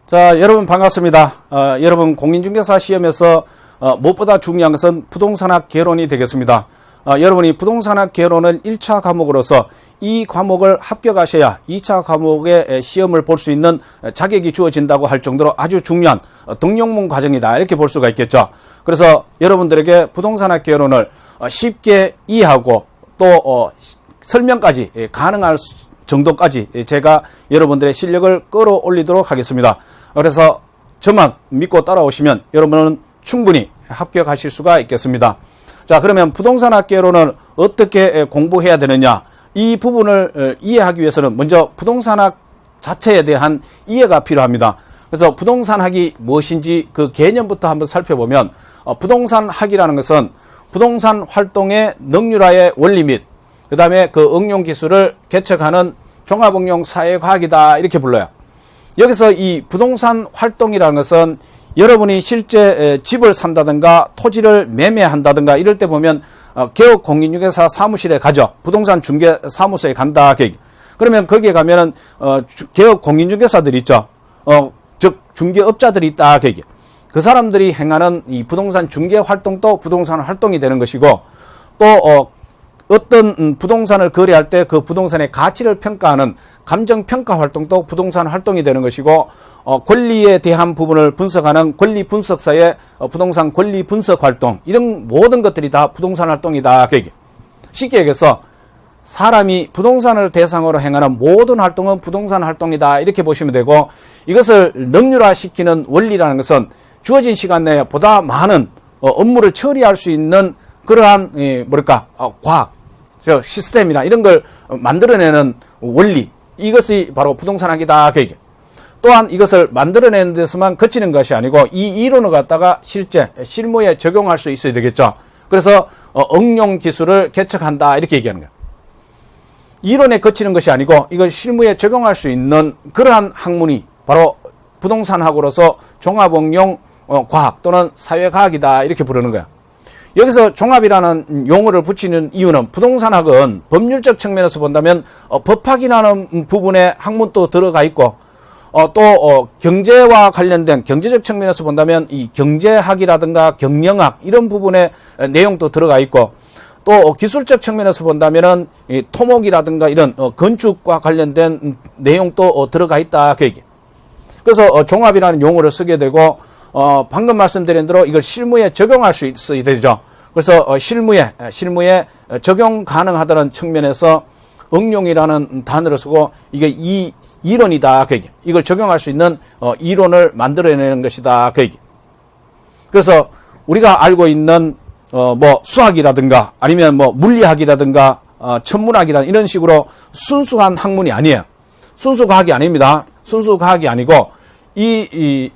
자, 여러분 반갑습니다. 여러분 공인중개사 시험에서 무엇보다 중요한 것은 부동산학 개론이 되겠습니다. 여러분이 부동산학 개론은 1차 과목으로서 이 과목을 합격하셔야 2차 과목의 시험을 볼 수 있는 자격이 주어진다고 할 정도로 아주 중요한 등용문 과정이다, 이렇게 볼 수가 있겠죠. 그래서 여러분들에게 부동산학 개론을 쉽게 이해하고 또 설명까지 가능할 정도까지 제가 여러분들의 실력을 끌어올리도록 하겠습니다. 그래서 저만 믿고 따라오시면 여러분은 충분히 합격하실 수가 있겠습니다. 자, 그러면 부동산학 개론을 어떻게 공부해야 되느냐, 이 부분을 이해하기 위해서는 먼저 부동산학 자체에 대한 이해가 필요합니다. 그래서 부동산학이 무엇인지 그 개념부터 한번 살펴보면, 부동산학이라는 것은 부동산 활동의 능률화의 원리 및 그 다음에 그 응용 기술을 개척하는 종합응용 사회과학이다, 이렇게 불러요. 여기서 이 부동산 활동이라는 것은 여러분이 실제 집을 산다든가 토지를 매매한다든가 이럴 때 보면 개업 공인중개사 사무실에 가죠. 부동산 중개 사무소에 간다. 그러면 거기에 가면은 개업 공인중개사들이 있죠. 즉 중개업자들이 있다. 그 사람들이 행하는 이 부동산 중개 활동도 부동산 활동이 되는 것이고, 또 어떤 부동산을 거래할 때 그 부동산의 가치를 평가하는 감정평가 활동도 부동산 활동이 되는 것이고, 권리에 대한 부분을 분석하는 권리분석사의 부동산 권리분석 활동, 이런 모든 것들이 다 부동산 활동이다. 쉽게 얘기해서 사람이 부동산을 대상으로 행하는 모든 활동은 부동산 활동이다, 이렇게 보시면 되고, 이것을 능률화시키는 원리라는 것은 주어진 시간 내에 보다 많은 업무를 처리할 수 있는 그러한 과학, 시스템이나 이런 걸 만들어내는 원리, 이것이 바로 부동산학이다. 또한 이것을 만들어내는 데서만 그치는 것이 아니고 이 이론을 갖다가 실제 실무에 적용할 수 있어야 되겠죠. 그래서 응용 기술을 개척한다, 이렇게 얘기하는 거예요. 이론에 그치는 것이 아니고 이걸 실무에 적용할 수 있는 그러한 학문이 바로 부동산학으로서 종합응용 과학 또는 사회과학이다, 이렇게 부르는 거야. 여기서 종합이라는 용어를 붙이는 이유는, 부동산학은 법률적 측면에서 본다면 법학이라는 부분에 학문도 들어가 있고, 또 경제와 관련된 경제적 측면에서 본다면 이 경제학이라든가 경영학 이런 부분에 내용도 들어가 있고, 또 기술적 측면에서 본다면은 이 토목이라든가 이런 건축과 관련된 내용도 들어가 있다, 그 얘기. 그래서 종합이라는 용어를 쓰게 되고, 방금 말씀드린 대로 이걸 실무에 적용할 수 있어야 되죠. 그래서 실무에 적용 가능하다는 측면에서 응용이라는 단어를 쓰고, 이게 이 이론이다, 그 얘기. 이걸 적용할 수 있는 이론을 만들어내는 것이다, 그 얘기. 그래서 우리가 알고 있는 수학이라든가 아니면 물리학이라든가 천문학이라든가 이런 식으로 순수한 학문이 아니에요. 순수 과학이 아닙니다. 순수 과학이 아니고 이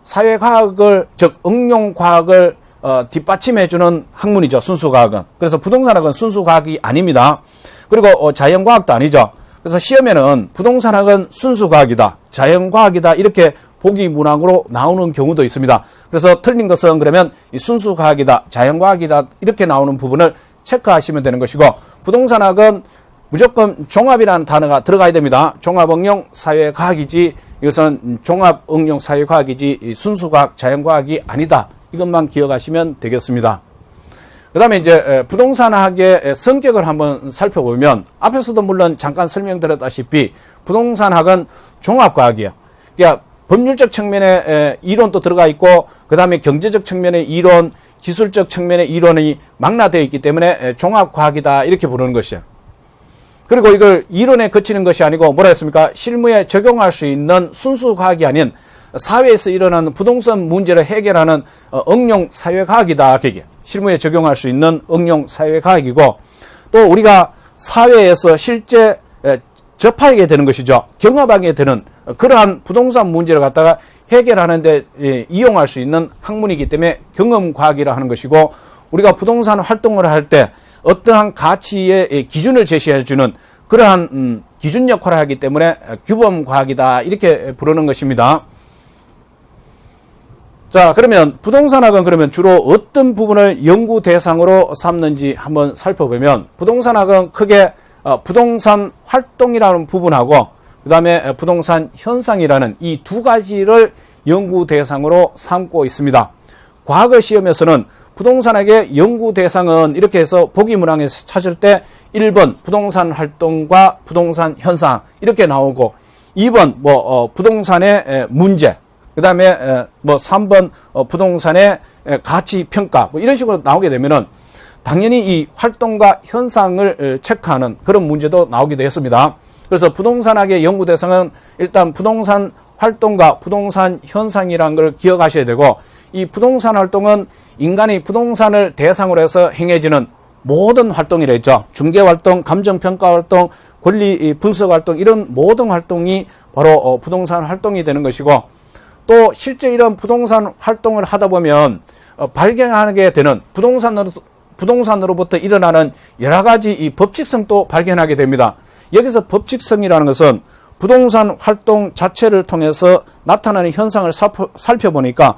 사회과학을, 즉 응용과학을 뒷받침해주는 학문이죠, 순수과학은. 그래서 부동산학은 순수과학이 아닙니다. 그리고 자연과학도 아니죠. 그래서 시험에는 부동산학은 순수과학이다, 자연과학이다, 이렇게 보기 문항으로 나오는 경우도 있습니다. 그래서 틀린 것은 그러면 이 순수과학이다, 자연과학이다, 이렇게 나오는 부분을 체크하시면 되는 것이고, 부동산학은 무조건 종합이라는 단어가 들어가야 됩니다. 종합응용 사회과학이지, 이것은 종합응용 사회과학이지 순수과학, 자연과학이 아니다. 이것만 기억하시면 되겠습니다. 그 다음에 이제 부동산학의 성격을 한번 살펴보면, 앞에서도 물론 잠깐 설명드렸다시피 부동산학은 종합과학이에요. 그러니까 법률적 측면의 이론도 들어가 있고, 그 다음에 경제적 측면의 이론, 기술적 측면의 이론이 망라되어 있기 때문에 종합과학이다, 이렇게 부르는 것이에요. 그리고 이걸 이론에 그치는 것이 아니고 뭐라 했습니까? 실무에 적용할 수 있는 순수 과학이 아닌 사회에서 일어나는 부동산 문제를 해결하는 응용 사회과학이다. 그게 실무에 적용할 수 있는 응용 사회과학이고, 또 우리가 사회에서 실제 접하게 되는 것이죠. 경험하게 되는 그러한 부동산 문제를 갖다가 해결하는 데 이용할 수 있는 학문이기 때문에 경험과학이라 하는 것이고, 우리가 부동산 활동을 할 때 어떠한 가치의 기준을 제시해주는 그러한 기준 역할을 하기 때문에 규범과학이다, 이렇게 부르는 것입니다. 자, 그러면 부동산학은 그러면 주로 어떤 부분을 연구 대상으로 삼는지 한번 살펴보면, 부동산학은 크게 부동산 활동이라는 부분하고 그 다음에 부동산 현상이라는 이 두 가지를 연구 대상으로 삼고 있습니다. 과거 시험에서는 부동산학의 연구 대상은 이렇게 해서 보기 문항에서 찾을 때 1번 부동산 활동과 부동산 현상 이렇게 나오고 2번 부동산의 문제, 그 다음에 3번 부동산의 가치 평가 이런 식으로 나오게 되면은 당연히 이 활동과 현상을 체크하는 그런 문제도 나오게 되었습니다. 그래서 부동산학의 연구 대상은 일단 부동산 활동과 부동산 현상이라는 걸 기억하셔야 되고, 이 부동산 활동은 인간이 부동산을 대상으로 해서 행해지는 모든 활동이라 했죠. 중개활동, 감정평가활동, 권리 분석활동 이런 모든 활동이 바로 부동산 활동이 되는 것이고, 또 실제 이런 부동산 활동을 하다 보면 발견하게 되는 부동산으로부터 일어나는 여러 가지 이 법칙성도 발견하게 됩니다. 여기서 법칙성이라는 것은 부동산 활동 자체를 통해서 나타나는 현상을 살펴보니까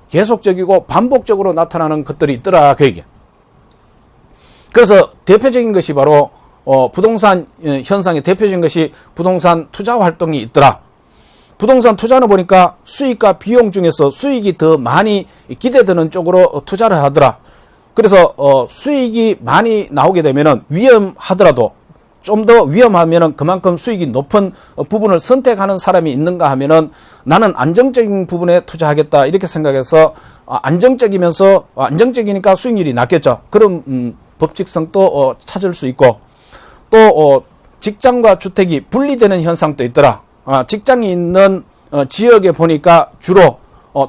계속적이고 반복적으로 나타나는 것들이 있더라 그 얘기야. 그래서 대표적인 것이 바로 부동산 현상의 대표적인 것이 부동산 투자 활동이 있더라. 부동산 투자는 보니까 수익과 비용 중에서 수익이 더 많이 기대되는 쪽으로 투자를 하더라. 그래서 수익이 많이 나오게 되면은 위험하더라도 좀 더 위험하면은 그만큼 수익이 높은 부분을 선택하는 사람이 있는가 하면은 나는 안정적인 부분에 투자하겠다 이렇게 생각해서 안정적이니까 수익률이 낮겠죠. 그런 법칙성도 찾을 수 있고, 또 직장과 주택이 분리되는 현상도 있더라. 직장이 있는 지역에 보니까 주로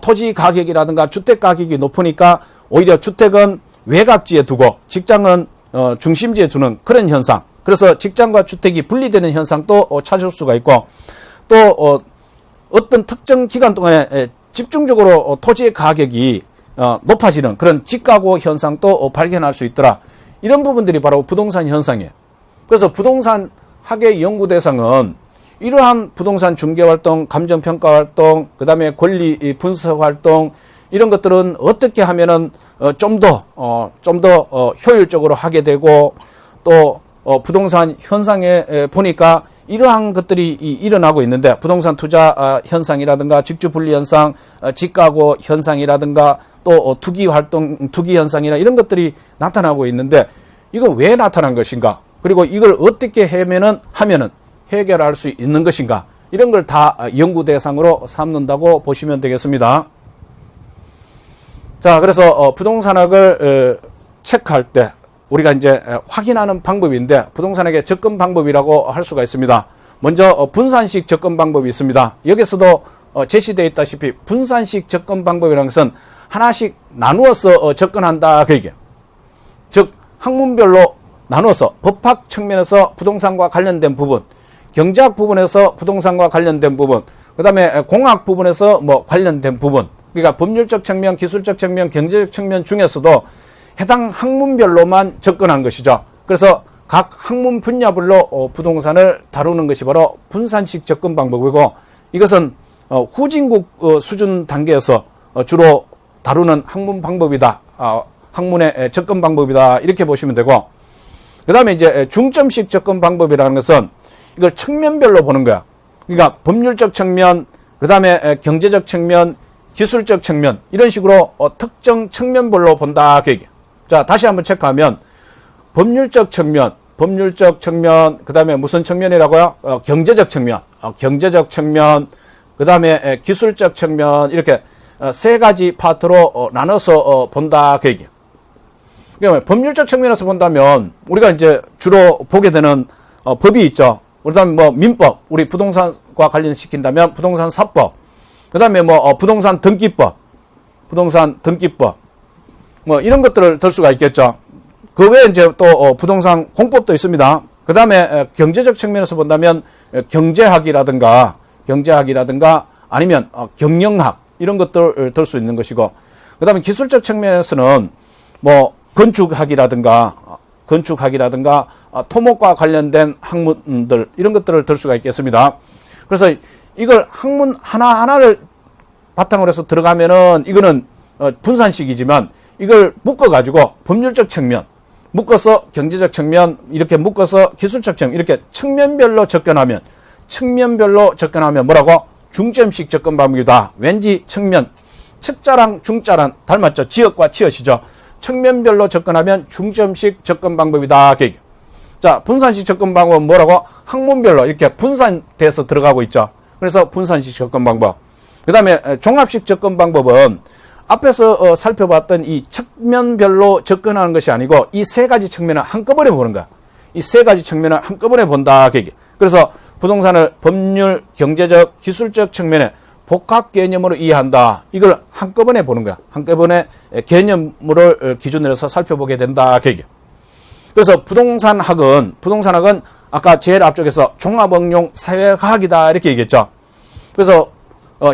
토지 가격이라든가 주택 가격이 높으니까 오히려 주택은 외곽지에 두고 직장은 중심지에 두는 그런 현상. 그래서 직장과 주택이 분리되는 현상도 찾을 수가 있고, 또 어떤 특정 기간 동안에 집중적으로 토지의 가격이 높아지는 그런 직가고 현상도 발견할 수 있더라. 이런 부분들이 바로 부동산 현상이에요. 그래서 부동산 학의 연구 대상은 이러한 부동산 중개활동, 감정평가활동, 그 다음에 권리 분석활동 이런 것들은 어떻게 하면은 좀 더 효율적으로 하게 되고, 또 부동산 현상에 보니까 이러한 것들이 일어나고 있는데, 부동산 투자 현상이라든가 직주분리 현상, 직가고 현상이라든가 또 투기 활동, 투기 현상이나 이런 것들이 나타나고 있는데, 이거 왜 나타난 것인가? 그리고 이걸 어떻게 하면은 해결할 수 있는 것인가? 이런 걸 다 연구 대상으로 삼는다고 보시면 되겠습니다. 자, 그래서 부동산학을 체크할 때 우리가 이제 확인하는 방법인데, 부동산학의 접근 방법이라고 할 수가 있습니다. 먼저 분산식 접근 방법이 있습니다. 여기서도 제시되어 있다시피 분산식 접근 방법이라는 것은 하나씩 나누어서 접근한다 그 얘기예요. 즉 학문별로 나누어서 법학 측면에서 부동산과 관련된 부분, 경제학 부분에서 부동산과 관련된 부분, 그 다음에 공학 부분에서 관련된 부분, 그러니까 법률적 측면, 기술적 측면, 경제적 측면 중에서도 해당 학문별로만 접근한 것이죠. 그래서 각 학문 분야별로 부동산을 다루는 것이 바로 분산식 접근 방법이고, 이것은 후진국 수준 단계에서 주로 다루는 학문 방법이다. 학문의 접근 방법이다. 이렇게 보시면 되고, 그 다음에 이제 중점식 접근 방법이라는 것은 이걸 측면별로 보는 거야. 그러니까 법률적 측면, 그 다음에 경제적 측면, 기술적 측면 이런 식으로 특정 측면별로 본다 그 얘기야. 자, 다시 한번 체크하면 법률적 측면, 그 다음에 무슨 측면이라고요? 경제적 측면, 그 다음에 기술적 측면 이렇게 세 가지 파트로 나눠서 본다 그 얘기야. 그러니까 법률적 측면에서 본다면 우리가 이제 주로 보게 되는 법이 있죠. 그다음에 민법, 우리 부동산과 관련시킨다면 부동산 사법, 그다음에 부동산 등기법 이런 것들을 들 수가 있겠죠. 그 외에 이제 또 부동산 공법도 있습니다. 그다음에 경제적 측면에서 본다면 경제학이라든가 아니면 경영학 이런 것들을 들 수 있는 것이고, 그다음에 기술적 측면에서는 건축학이라든가 토목과 관련된 학문들 이런 것들을 들 수가 있겠습니다. 그래서 이걸 학문 하나하나를 바탕으로 해서 들어가면은 이거는 분산식이지만, 이걸 묶어가지고 법률적 측면, 묶어서 경제적 측면, 이렇게 묶어서 기술적 측면, 이렇게 측면별로 접근하면 측면별로 접근하면 뭐라고? 중점식 접근 방법이다. 왠지 측면, 측자랑 중자랑 닮았죠. 지역과 치엇이죠. 측면별로 접근하면 중점식 접근 방법이다. 자, 분산식 접근 방법은 뭐라고? 학문별로 이렇게 분산돼서 들어가고 있죠. 그래서 분산식 접근 방법. 그 다음에 종합식 접근 방법은 앞에서 살펴봤던 이 측면별로 접근하는 것이 아니고 이 세 가지 측면을 한꺼번에 보는 거야. 이 세 가지 측면을 한꺼번에 본다. 그래서 부동산을 법률, 경제적, 기술적 측면에 복합 개념으로 이해한다. 이걸 한꺼번에 보는 거야. 한꺼번에 개념을 기준으로 해서 살펴보게 된다. 그래서 부동산학은 아까 제일 앞쪽에서 종합응용 사회과학이다. 이렇게 얘기했죠. 그래서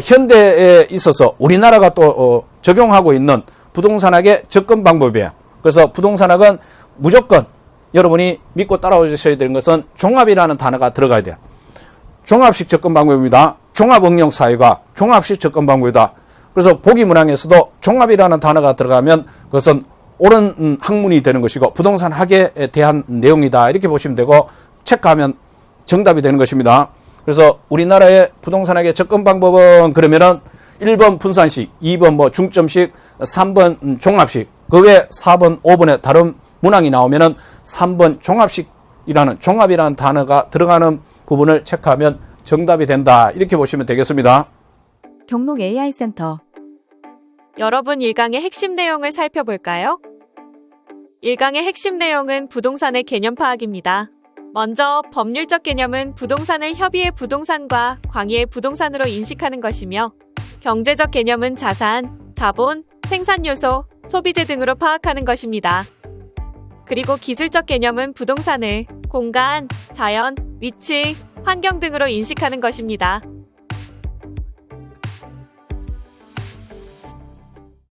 현대에 있어서 우리나라가 또 적용하고 있는 부동산학의 접근 방법이에요. 그래서 부동산학은 무조건 여러분이 믿고 따라오셔야 되는 것은 종합이라는 단어가 들어가야 돼요. 종합식 접근 방법입니다. 종합응용 사회과학, 종합식 접근 방법이다. 그래서 보기문항에서도 종합이라는 단어가 들어가면 그것은 옳은 학문이 되는 것이고 부동산학에 대한 내용이다. 이렇게 보시면 되고 체크하면 정답이 되는 것입니다. 그래서 우리나라의 부동산학의 접근 방법은 그러면은 1번 분산식, 2번 뭐 중점식, 3번 종합식, 그 외에 4번, 5번에 다른 문항이 나오면은 3번 종합이라는 단어가 들어가는 부분을 체크하면 정답이 된다. 이렇게 보시면 되겠습니다. 경록 AI센터. 여러분 1강의 핵심 내용을 살펴볼까요? 1강의 핵심 내용은 부동산의 개념 파악입니다. 먼저 법률적 개념은 부동산을 협의의 부동산과 광의의 부동산으로 인식하는 것이며 경제적 개념은 자산, 자본, 생산요소, 소비재 등으로 파악하는 것입니다. 그리고 기술적 개념은 부동산을 공간, 자연, 위치, 환경 등으로 인식하는 것입니다.